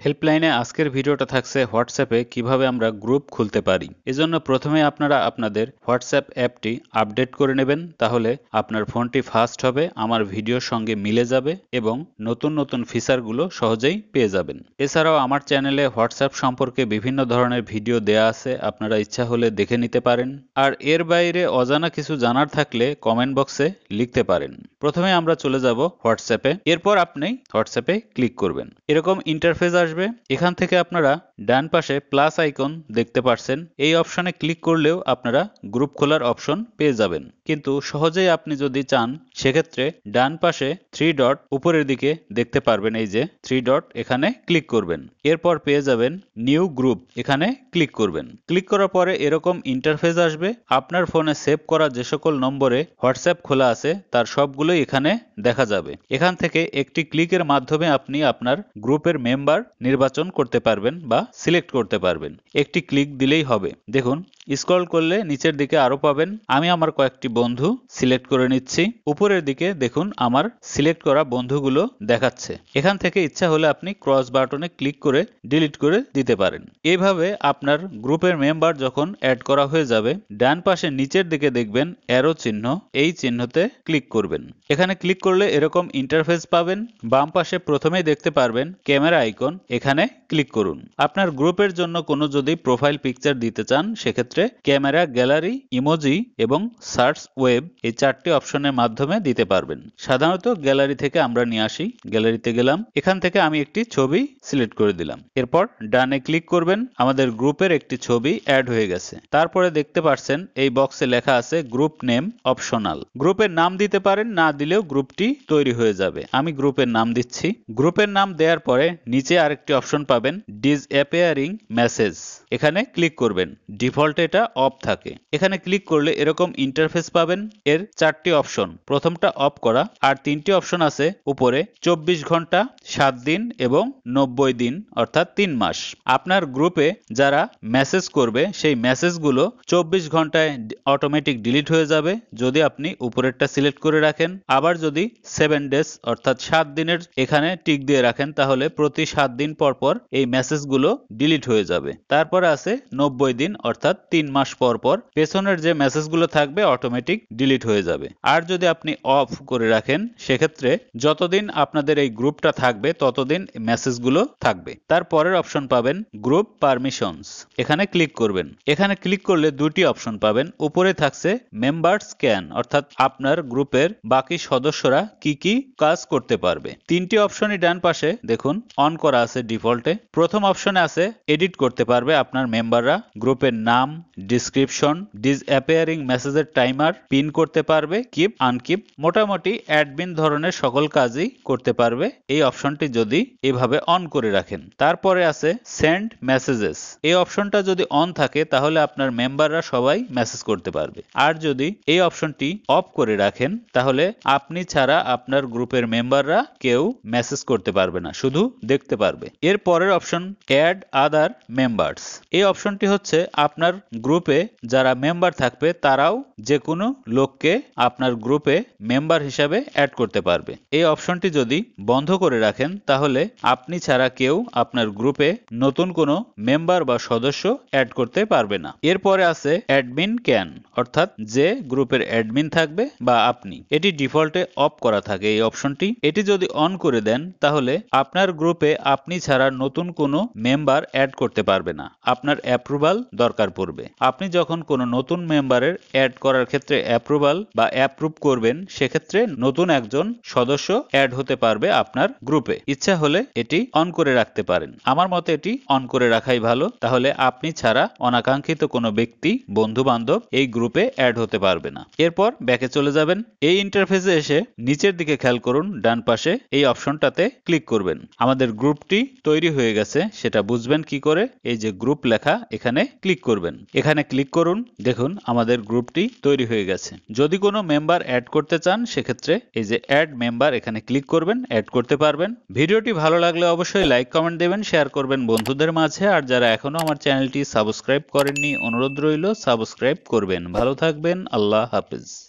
হেল্পলাইনে আজকের ভিডিওটা থাকছে হোয়াটসঅ্যাপে কিভাবে আমরা গ্রুপ খুলতে পারি। এজন্য প্রথমে আপনারা আপনাদের হোয়াটসঅ্যাপ অ্যাপটি আপডেট করে নেবেন, তাহলে আপনার ফোনটি ফাস্ট হবে, আমার ভিডিওর সঙ্গে মিলে যাবে এবং নতুন নতুন ফিচারগুলো সহজেই পেয়ে যাবেন। এছাড়াও আমার চ্যানেলে হোয়াটসঅ্যাপ সম্পর্কে বিভিন্ন ধরনের ভিডিও দেয়া আছে, আপনারা ইচ্ছা হলে দেখে নিতে পারেন। আর এর বাইরে অজানা কিছু জানার থাকলে কমেন্ট বক্সে লিখতে পারেন। প্রথমে আমরা চলে যাব হোয়াটসঅ্যাপে, এরপর আপনি হোয়াটসঅ্যাপে ক্লিক করবেন। এরকম ইন্টারফেস আসবে। এখান থেকে আপনারা ডান পাশে প্লাস আইকন দেখতে পাচ্ছেন, এই অপশনে ক্লিক করলেও আপনারা গ্রুপ খোলার অপশন পেয়ে যাবেন। কিন্তু সহজেই আপনি যদি চান সেক্ষেত্রে ডান পাশে 3 ডট উপরের দিকে দেখতে পারবেন, এই যে 3 ডট, এখানে ক্লিক করবেন। এরপর পেয়ে যাবেন নিউ গ্রুপ, এখানে ক্লিক করবেন। ক্লিক করার পরে এরকম ইন্টারফেস আসবে। আপনার ফোনে সেভ করা যে সকল নম্বরে হোয়াটসঅ্যাপ খোলা আছে তার সবগুলোই এখানে দেখা যাবে। এখান থেকে একটি ক্লিকের মাধ্যমে আপনি আপনার গ্রুপের মেম্বার নির্বাচন করতে পারবেন বা সিলেক্ট করতে পারবেন। একটি ক্লিক দিলেই হবে। দেখুন, স্ক্রল করলে নিচের দিকে আরো পাবেন। আমি আমার কয়েকটি বন্ধু সিলেক্ট করে নিচ্ছি। উপরের দিকে দেখুন আমার সিলেক্ট করা বন্ধুগুলো দেখাচ্ছে। এখান থেকে ইচ্ছা হলে আপনি ক্রস বাটনে ক্লিক করে ডিলিট করে দিতে পারেন। এইভাবে আপনার গ্রুপের মেম্বার যখন অ্যাড করা হয়ে যাবে, ডান পাশে নিচের দিকে দেখবেন অ্যারো চিহ্ন, এই চিহ্নতে ক্লিক করবেন। এখানে ক্লিক করলে এরকম ইন্টারফেস পাবেন। বাম পাশে প্রথমেই দেখতে পারবেন ক্যামেরা আইকন, এখানে ক্লিক করুন। আপনার গ্রুপের জন্য কোনো যদি প্রোফাইল পিকচার দিতে চান সেক্ষেত্রে ক্যামেরা, গ্যালারি, ইমোজি এবং সার্চ ওয়েব, এই 4টি অপশনের মাধ্যমে দিতে পারবেন। সাধারণত গ্যালারি থেকে আমরা নিয়ে আসি। গ্যালারিতে গেলাম, এখান থেকে আমি একটি ছবি সিলেক্ট করে দিলাম। এরপর ডানে ক্লিক করবেন। আমাদের গ্রুপের একটি ছবি অ্যাড হয়ে গেছে। তারপরে দেখতে পাচ্ছেন এই বক্সে লেখা আছে গ্রুপ নেম অপশনাল। গ্রুপের নাম দিতে পারেন, না দিলেও গ্রুপটি তৈরি হয়ে যাবে। আমি গ্রুপের নাম দিচ্ছি। গ্রুপের নাম দেওয়ার পরে নিচে আরেকটি অপশন পাবেন ডিসঅ্যাপিয়ারিং মেসেজ, এখানে ক্লিক করবেন। ডিফল্ট এটা অফ থাকে। এখানে ক্লিক করলে এরকম ইন্টারফেস পাবেন। এর 4টি অপশন, প্রথমটা অফ করা, আর 3টি অপশন আছে উপরে 24 ঘন্টা, 7 দিন এবং 90 দিন, অর্থাৎ 3 মাস। আপনার গ্রুপে যারা মেসেজ করবে সেই মেসেজগুলো 24 ঘন্টায় অটোমেটিক ডিলিট হয়ে যাবে যদি আপনি উপরেরটা সিলেক্ট করে রাখেন। আবার যদি 7 ডেজ অর্থাৎ 7 দিনের এখানে টিক দিয়ে রাখেন তাহলে প্রতি 7 দিন পর পর এই মেসেজগুলো ডিলিট হয়ে যাবে। তারপরে আছে 90 দিন অর্থাৎ 3 মাস পর পর পেছনের যে মেসেজগুলো থাকবে অটোমেটিক ডিলিট হয়ে যাবে। আর যদি আপনি অফ করে রাখেন সেক্ষেত্রে যতদিন আপনাদের এই গ্রুপটা থাকবে ততদিন মেসেজগুলো থাকবে। তারপরের অপশন পাবেন গ্রুপ পারমিশনস, এখানে ক্লিক করবেন। এখানে ক্লিক করলে 2টি অপশন পাবেন। উপরে থাকছে মেম্বার্স ক্যান, অর্থাৎ আপনার গ্রুপের বাকি সদস্যরা কি কি কাজ করতে পারবে। 3টি অপশনই ডান পাশে দেখুন অন করা আছে ডিফল্টে। প্রথম অপশনে আছে এডিট করতে পারবে আপনার মেম্বাররা, গ্রুপের নাম, ডিসক্রিপশন, ডিসঅ্যাপিয়ারিং মেসেজের টাইমার, পিন করতে পারবে, কিপ, আনকিপ, মোটামুটি অ্যাডমিন ধরনের সকল কাজই করতে পারবে এই অপশনটি যদি এভাবে অন করে রাখেন। তারপরে আছে সেন্ড মেসেজেস, এই অপশনটা যদি অন থাকে তাহলে আপনার মেম্বাররা সবাই মেসেজ করতে পারবে। আর যদি এই অপশনটি অফ করে রাখেন তাহলে আপনি ছাড়া আপনার গ্রুপের মেম্বাররা কেউ মেসেজ করতে পারবে না, শুধু দেখতে পারবে। এর পরের অপশন অ্যাড আদার মেম্বার্স, এই অপশনটি হচ্ছে আপনার গ্রুপে যারা মেম্বার থাকবে তারাও যে কোনো লোককে আপনার গ্রুপে মেম্বার হিসাবে অ্যাড করতে পারবে। এই অপশনটি যদি বন্ধ করে রাখেন তাহলে আপনি ছাড়া কেউ আপনার গ্রুপে নতুন কোনো মেম্বার বা সদস্য অ্যাড করতে পারবে না। এরপরে আছে অ্যাডমিন ক্যান, অর্থাৎ যে গ্রুপের অ্যাডমিন থাকবে বা আপনি, এটি ডিফল্টে অফ করা থাকে এই অপশনটি। এটি যদি অন করে দেন তাহলে আপনার গ্রুপে আপনি ছাড়া নতুন কোনো মেম্বার অ্যাড করতে পারবে না, আপনার অ্যাপ্রুভাল দরকার পড়বে। আপনি যখন কোনো নতুন মেম্বারের অ্যাড করার ক্ষেত্রে অ্যাপ্রুভাল বা অ্যাপ্রুভ করবেন সেক্ষেত্রে নতুন একজন সদস্য অ্যাড হতে পারবে আপনার গ্রুপে। ইচ্ছা হলে এটি অন করে রাখতে পারেন। আমার মতে এটি অন করে রাখাই ভালো, তাহলে আপনি ছাড়া অনাকাঙ্ক্ষিত কোনো ব্যক্তি, বন্ধু বান্ধব এই গ্রুপে অ্যাড হতে পারবে না। এরপর ব্যাকে চলে যাবেন। এই ইন্টারফেসে এসে নিচের দিকে খেয়াল করুন, ডান পাশে এই অপশনটাতে ক্লিক করবেন। আমাদের গ্রুপটি তৈরি হয়ে গেছে, সেটা বুঝবেন কি করে, এই যে গ্রুপ লেখা এখানে ক্লিক করবেন। এখানে ক্লিক করুন, দেখুন আমাদের গ্রুপটি তৈরি হয়ে গেছে। যদি কোনো মেম্বার অ্যাড করতে চান সেক্ষেত্রে এই যে অ্যাড মেম্বার এখানে ক্লিক করবেন, অ্যাড করতে পারবেন। ভিডিওটি ভালো লাগলে অবশ্যই লাইক, কমেন্ট দেবেন, শেয়ার করবেন বন্ধুদের মাঝে। আর যারা এখনো আমার চ্যানেলটি সাবস্ক্রাইব করেননি অনুরোধ রইল সাবস্ক্রাইব করবেন। ভালো থাকবেন, আল্লাহ হাফেজ।